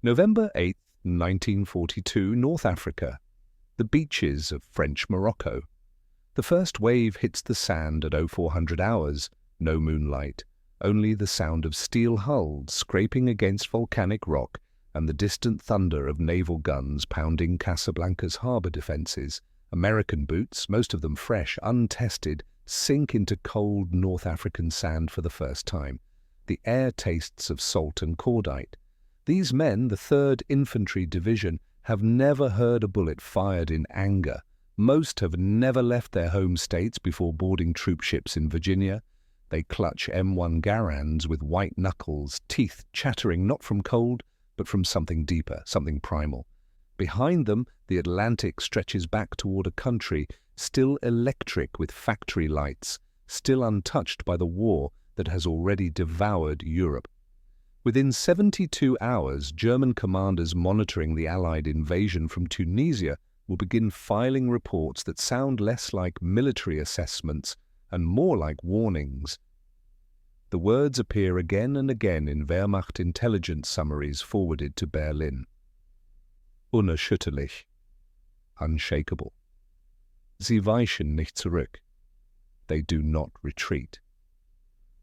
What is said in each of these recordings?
November 8, 1942, North Africa. The beaches of French Morocco. The first wave hits the sand at 0400 hours, no moonlight, only the sound of steel hulls scraping against volcanic rock and the distant thunder of naval guns pounding Casablanca's harbour defences. American boots, most of them fresh, untested, sink into cold North African sand for the first time. The air tastes of salt and cordite. These men, the 3rd Infantry Division, have never heard a bullet fired in anger. Most have never left their home states before boarding troop ships in Virginia. They clutch M1 Garands with white knuckles, teeth chattering not from cold, but from something deeper, something primal. Behind them, the Atlantic stretches back toward a country still electric with factory lights, still untouched by the war that has already devoured Europe. Within 72 hours, German commanders monitoring the Allied invasion from Tunisia will begin filing reports that sound less like military assessments and more like warnings. The words appear again and again in Wehrmacht intelligence summaries forwarded to Berlin. Unerschütterlich, unshakable. Sie weichen nicht zurück. They do not retreat.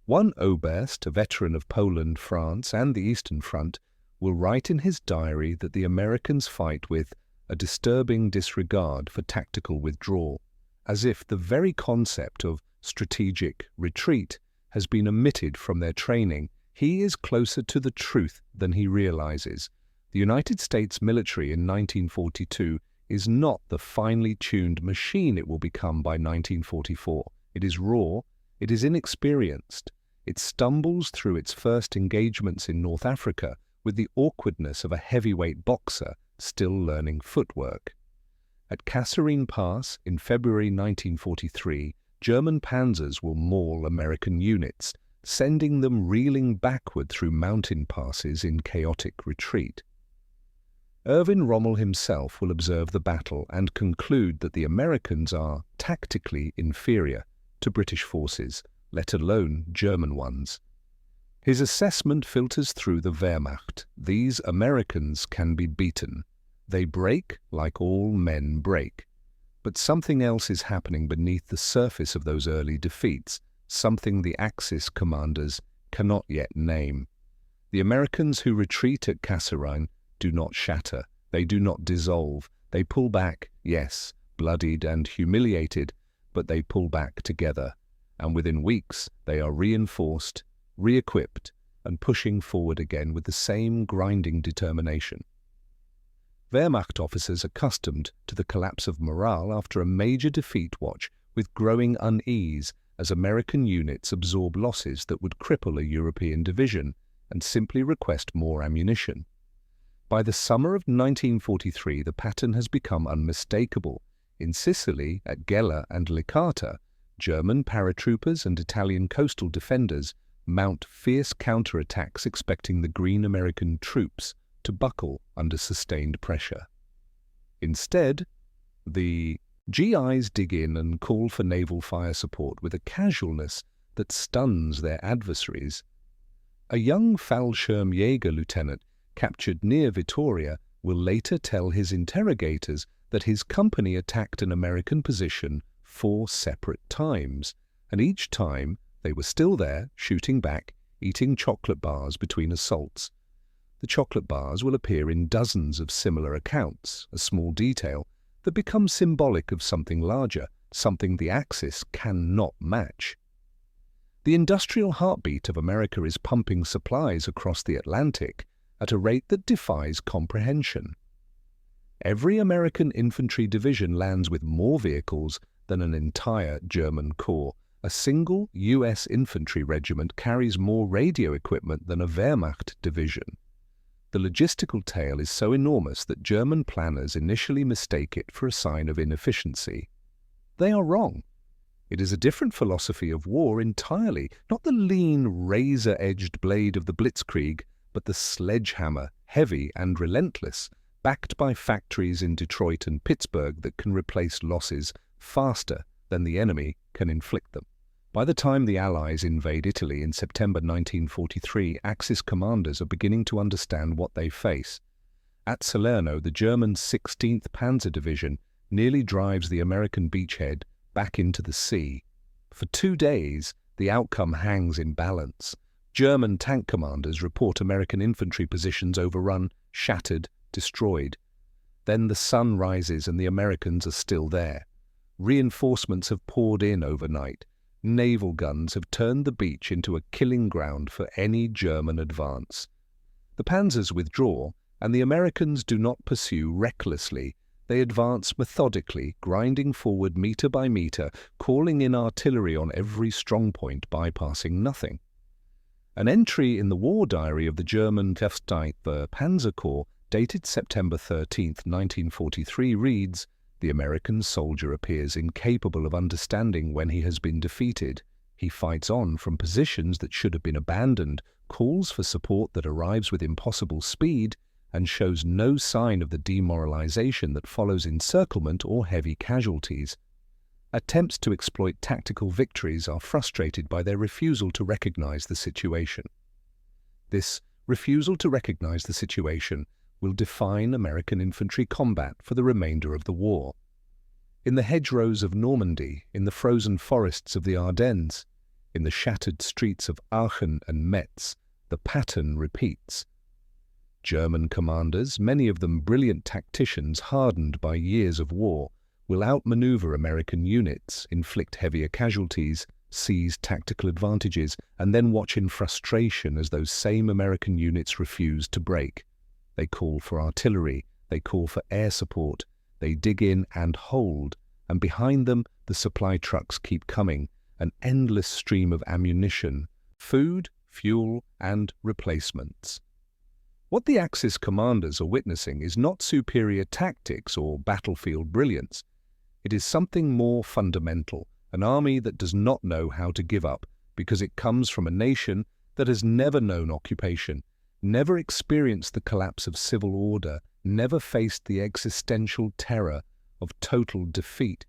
One Oberst, a veteran of Poland, France, and the Eastern Front, will write in his diary that the Americans fight with a disturbing disregard for tactical withdrawal, as if the very concept of strategic retreat has been omitted from their training. He is closer to the truth than he realizes. The United States military in 1942 is not the finely tuned machine it will become by 1944. It is raw, it is inexperienced. It stumbles through its first engagements in North Africa with the awkwardness of a heavyweight boxer still learning footwork. At Kasserine Pass in February 1943, German panzers will maul American units, sending them reeling backward through mountain passes in chaotic retreat. Erwin Rommel himself will observe the battle and conclude that the Americans are tactically inferior to British forces, let alone German ones. His assessment filters through the Wehrmacht. These Americans can be beaten. They break like all men break. But something else is happening beneath the surface of those early defeats, something the Axis commanders cannot yet name. The Americans who retreat at Kasserine do not shatter, they do not dissolve, they pull back, yes, bloodied and humiliated, but they pull back together, and within weeks they are reinforced, re-equipped, and pushing forward again with the same grinding determination. Wehrmacht officers accustomed to the collapse of morale after a major defeat watch with growing unease as American units absorb losses that would cripple a European division and simply request more ammunition. By the summer of 1943, the pattern has become unmistakable. In Sicily, at Gela and Licata, German paratroopers and Italian coastal defenders mount fierce counterattacks expecting the green American troops to buckle under sustained pressure. Instead, the GIs dig in and call for naval fire support with a casualness that stuns their adversaries. A young Fallschirmjäger lieutenant captured near Vitoria will later tell his interrogators that his company attacked an American position 4 separate times, and each time they were still there, shooting back, eating chocolate bars between assaults. The chocolate bars will appear in dozens of similar accounts, a small detail that becomes symbolic of something larger, something the Axis cannot match. The industrial heartbeat of America is pumping supplies across the Atlantic at a rate that defies comprehension. Every American infantry division lands with more vehicles than an entire German corps. A single U.S. infantry regiment carries more radio equipment than a Wehrmacht division. The logistical tale is so enormous that German planners initially mistake it for a sign of inefficiency. They are wrong. It is a different philosophy of war entirely, not the lean, razor-edged blade of the blitzkrieg, but the sledgehammer, heavy and relentless, backed by factories in Detroit and Pittsburgh that can replace losses faster than the enemy can inflict them. By the time the Allies invade Italy in September 1943, Axis commanders are beginning to understand what they face. At Salerno, the German 16th Panzer Division nearly drives the American beachhead back into the sea. For 2 days, the outcome hangs in balance. German tank commanders report American infantry positions overrun, shattered, destroyed. Then the sun rises and the Americans are still there. Reinforcements have poured in overnight. Naval guns have turned the beach into a killing ground for any German advance. The panzers withdraw, and the Americans do not pursue recklessly. They advance methodically, grinding forward meter by meter, calling in artillery on every strongpoint, bypassing nothing. An entry in the war diary of the German 15th Panzer Corps, dated September 13, 1943, reads, "The American soldier appears incapable of understanding when he has been defeated. He fights on from positions that should have been abandoned, calls for support that arrives with impossible speed, and shows no sign of the demoralization that follows encirclement or heavy casualties. Attempts to exploit tactical victories are frustrated by their refusal to recognize the situation." This refusal to recognize the situation will define American infantry combat for the remainder of the war. In the hedgerows of Normandy, in the frozen forests of the Ardennes, in the shattered streets of Aachen and Metz, the pattern repeats. German commanders, many of them brilliant tacticians hardened by years of war, will outmaneuver American units, inflict heavier casualties, seize tactical advantages, and then watch in frustration as those same American units refuse to break. They call for artillery, they call for air support, they dig in and hold, and behind them the supply trucks keep coming, an endless stream of ammunition, food, fuel, and replacements. What the Axis commanders are witnessing is not superior tactics or battlefield brilliance. It is something more fundamental, an army that does not know how to give up because it comes from a nation that has never known occupation, never experienced the collapse of civil order, never faced the existential terror of total defeat.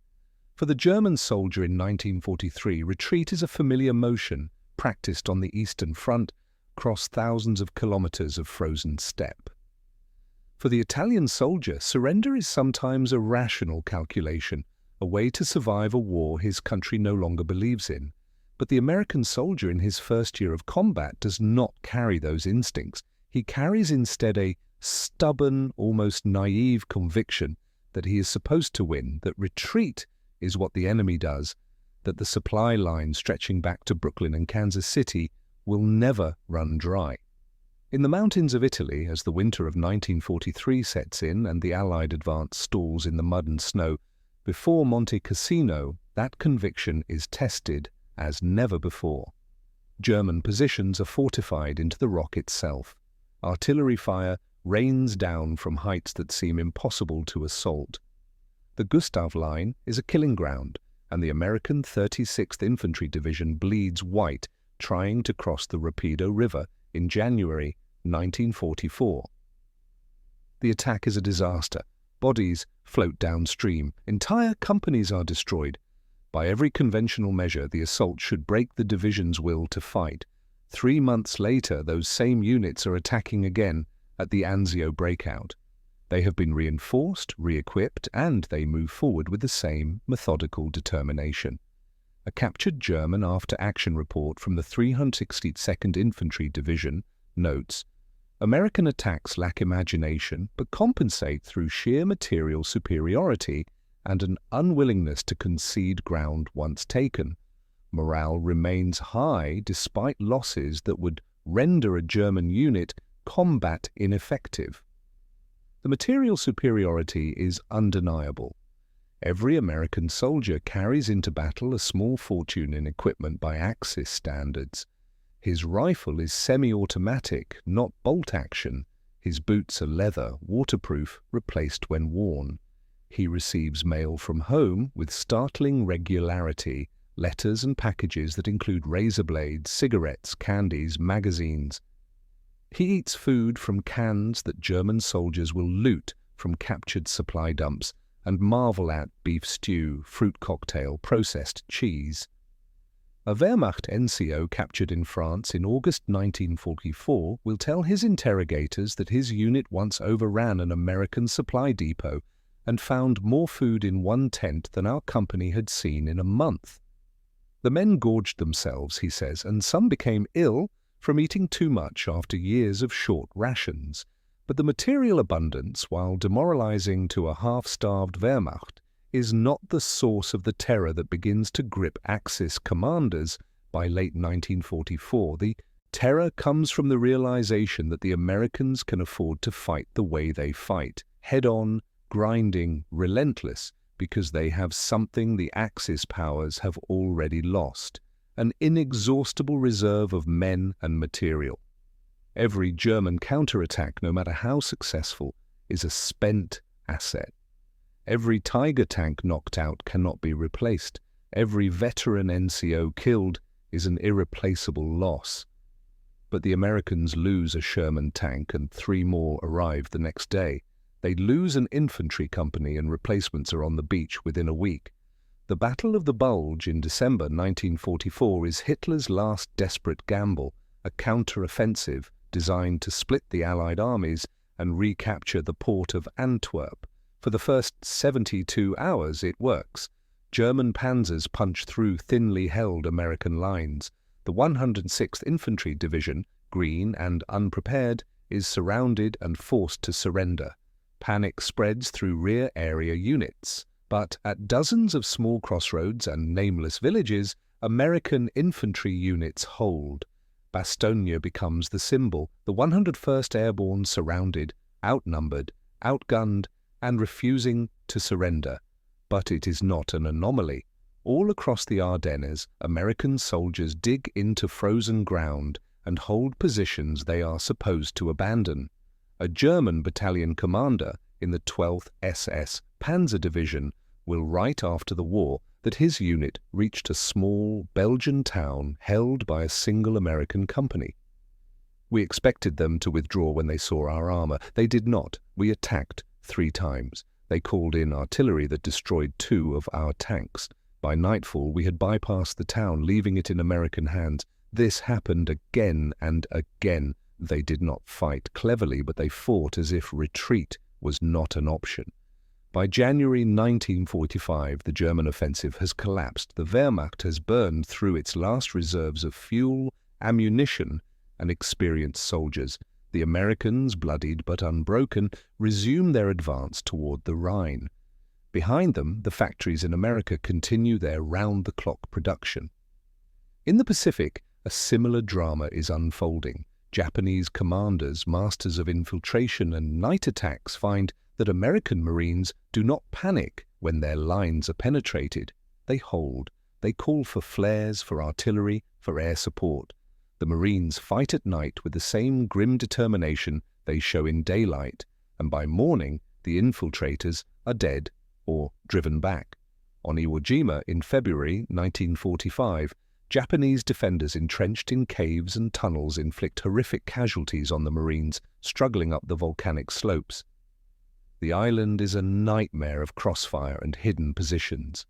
For the German soldier in 1943, retreat is a familiar motion, practiced on the Eastern Front, across thousands of kilometers of frozen steppe. For the Italian soldier, surrender is sometimes a rational calculation, a way to survive a war his country no longer believes in. But the American soldier in his first year of combat does not carry those instincts. He carries instead a stubborn, almost naive conviction that he is supposed to win, that retreat is what the enemy does, that the supply line stretching back to Brooklyn and Kansas City will never run dry. In the mountains of Italy, as the winter of 1943 sets in and the Allied advance stalls in the mud and snow, before Monte Cassino, that conviction is tested as never before. German positions are fortified into the rock itself. Artillery fire rains down from heights that seem impossible to assault. The Gustav Line is a killing ground, and the American 36th Infantry Division bleeds white trying to cross the Rapido River in January 1944. The attack is a disaster. Bodies float downstream. Entire companies are destroyed. By every conventional measure, the assault should break the division's will to fight. 3 months later, those same units are attacking again at the Anzio breakout. They have been reinforced, re-equipped, and they move forward with the same methodical determination. A captured German after-action report from the 362nd Infantry Division notes, "American attacks lack imagination but compensate through sheer material superiority and an unwillingness to concede ground once taken. Morale remains high despite losses that would render a German unit combat ineffective." The material superiority is undeniable. Every American soldier carries into battle a small fortune in equipment by Axis standards. His rifle is semi-automatic, not bolt-action. His boots are leather, waterproof, replaced when worn. He receives mail from home with startling regularity, letters and packages that include razor blades, cigarettes, candies, magazines. He eats food from cans that German soldiers will loot from captured supply dumps and marvel at: beef stew, fruit cocktail, processed cheese. A Wehrmacht NCO captured in France in August 1944 will tell his interrogators that his unit once overran an American supply depot and found more food in one tent than our company had seen in a month. The men gorged themselves, he says, and some became ill from eating too much after years of short rations. But the material abundance, while demoralizing to a half-starved Wehrmacht, is not the source of the terror that begins to grip Axis commanders by late 1944. The terror comes from the realization that the Americans can afford to fight the way they fight, head-on, grinding, relentless, because they have something the Axis powers have already lost, an inexhaustible reserve of men and material. Every German counterattack, no matter how successful, is a spent asset. Every Tiger tank knocked out cannot be replaced. Every veteran NCO killed is an irreplaceable loss. But the Americans lose a Sherman tank and 3 more arrive the next day. They lose an infantry company and replacements are on the beach within a week. The Battle of the Bulge in December 1944 is Hitler's last desperate gamble, a counter-offensive designed to split the Allied armies and recapture the port of Antwerp. For the first 72 hours it works. German panzers punch through thinly held American lines. The 106th Infantry Division, green and unprepared, is surrounded and forced to surrender. Panic spreads through rear area units. But at dozens of small crossroads and nameless villages, American infantry units hold. Bastogne becomes the symbol, the 101st Airborne surrounded, outnumbered, outgunned, and refusing to surrender. But it is not an anomaly. All across the Ardennes, American soldiers dig into frozen ground and hold positions they are supposed to abandon. A German battalion commander in the 12th SS Panzer Division will write after the war that his unit reached a small Belgian town held by a single American company. We expected them to withdraw when they saw our armor. They did not. We attacked 3 times. They called in artillery that destroyed 2 of our tanks. By nightfall, we had bypassed the town, leaving it in American hands. This happened again and again. They did not fight cleverly, but they fought as if retreat was not an option. By January 1945, the German offensive has collapsed. The Wehrmacht has burned through its last reserves of fuel, ammunition, and experienced soldiers. The Americans, bloodied but unbroken, resume their advance toward the Rhine. Behind them, the factories in America continue their round-the-clock production. In the Pacific, a similar drama is unfolding. Japanese commanders, masters of infiltration and night attacks, find that American Marines do not panic when their lines are penetrated. They hold. They call for flares, for artillery, for air support. The Marines fight at night with the same grim determination they show in daylight, and by morning the infiltrators are dead or driven back. On Iwo Jima in February 1945, Japanese defenders entrenched in caves and tunnels inflict horrific casualties on the Marines struggling up the volcanic slopes. The island is a nightmare of crossfire and hidden positions.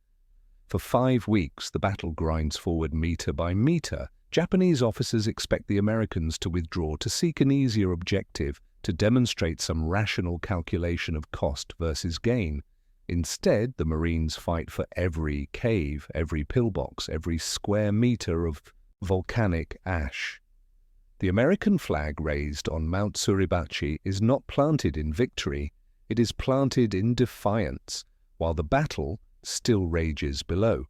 For 5 weeks, the battle grinds forward meter by meter. Japanese officers expect the Americans to withdraw to seek an easier objective, to demonstrate some rational calculation of cost versus gain. Instead, the Marines fight for every cave, every pillbox, every square meter of volcanic ash. The American flag raised on Mount Suribachi is not planted in victory, it is planted in defiance, while the battle still rages below.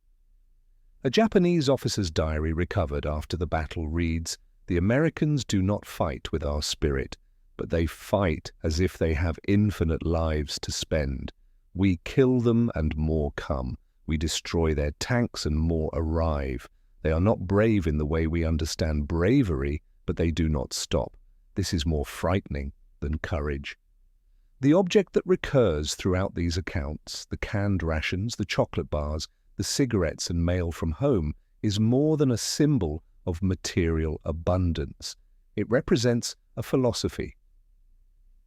A Japanese officer's diary recovered after the battle reads, "The Americans do not fight with our spirit, but they fight as if they have infinite lives to spend. We kill them and more come. We destroy their tanks and more arrive. They are not brave in the way we understand bravery, but they do not stop. This is more frightening than courage." The object that recurs throughout these accounts, the canned rations, the chocolate bars, the cigarettes and mail from home, is more than a symbol of material abundance. It represents a philosophy.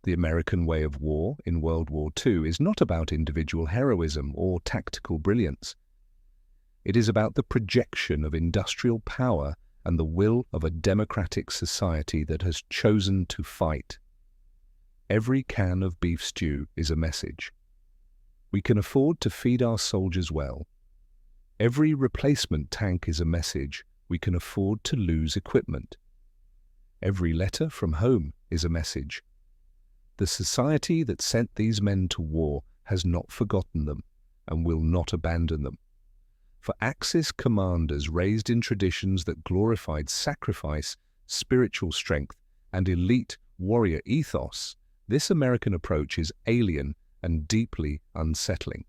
The American way of war in World War II is not about individual heroism or tactical brilliance. It is about the projection of industrial power and the will of a democratic society that has chosen to fight. Every can of beef stew is a message. We can afford to feed our soldiers well. Every replacement tank is a message. We can afford to lose equipment. Every letter from home is a message. The society that sent these men to war has not forgotten them and will not abandon them. For Axis commanders raised in traditions that glorified sacrifice, spiritual strength, and elite warrior ethos, this American approach is alien and deeply unsettling.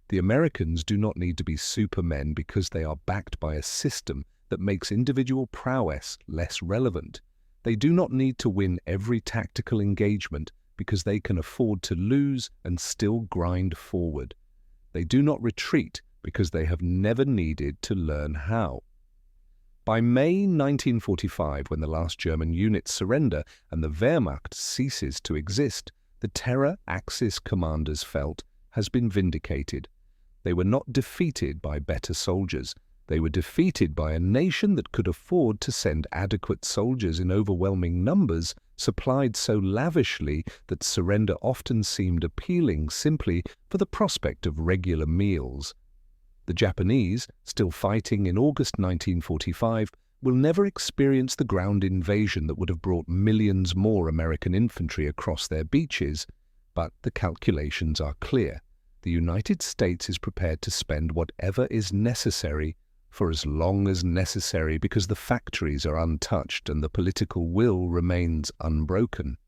The Americans do not need to be supermen because they are backed by a system that makes individual prowess less relevant. They do not need to win every tactical engagement because they can afford to lose and still grind forward. They do not retreat because they have never needed to learn how. By May 1945, when the last German units surrender and the Wehrmacht ceases to exist, the terror Axis commanders felt has been vindicated. They were not defeated by better soldiers. They were defeated by a nation that could afford to send adequate soldiers in overwhelming numbers, supplied so lavishly that surrender often seemed appealing simply for the prospect of regular meals. The Japanese, still fighting in August 1945, will never experience the ground invasion that would have brought millions more American infantry across their beaches, but the calculations are clear. The United States is prepared to spend whatever is necessary for as long as necessary because the factories are untouched and the political will remains unbroken.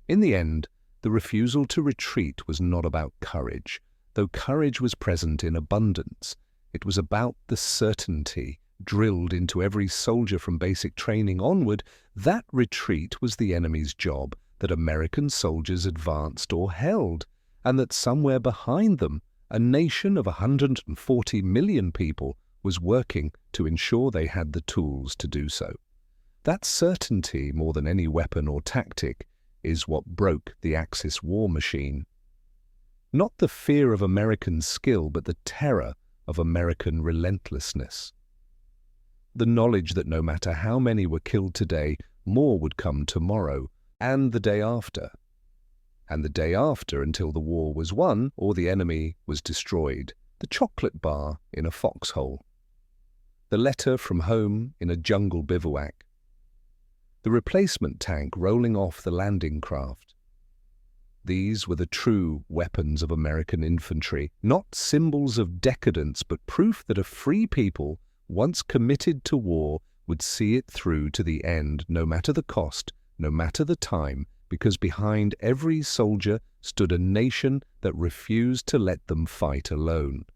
In the end, the refusal to retreat was not about courage. Though courage was present in abundance, it was about the certainty, drilled into every soldier from basic training onward, that retreat was the enemy's job, that American soldiers advanced or held, and that somewhere behind them, a nation of 140 million people was working to ensure they had the tools to do so. That certainty, more than any weapon or tactic, is what broke the Axis war machine. Not the fear of American skill, but the terror of American relentlessness. The knowledge that no matter how many were killed today, more would come tomorrow, and the day after. And the day after until the war was won or the enemy was destroyed. The chocolate bar in a foxhole. The letter from home in a jungle bivouac. The replacement tank rolling off the landing craft. These were the true weapons of American infantry, not symbols of decadence, but proof that a free people, once committed to war, would see it through to the end, no matter the cost, no matter the time, because behind every soldier stood a nation that refused to let them fight alone.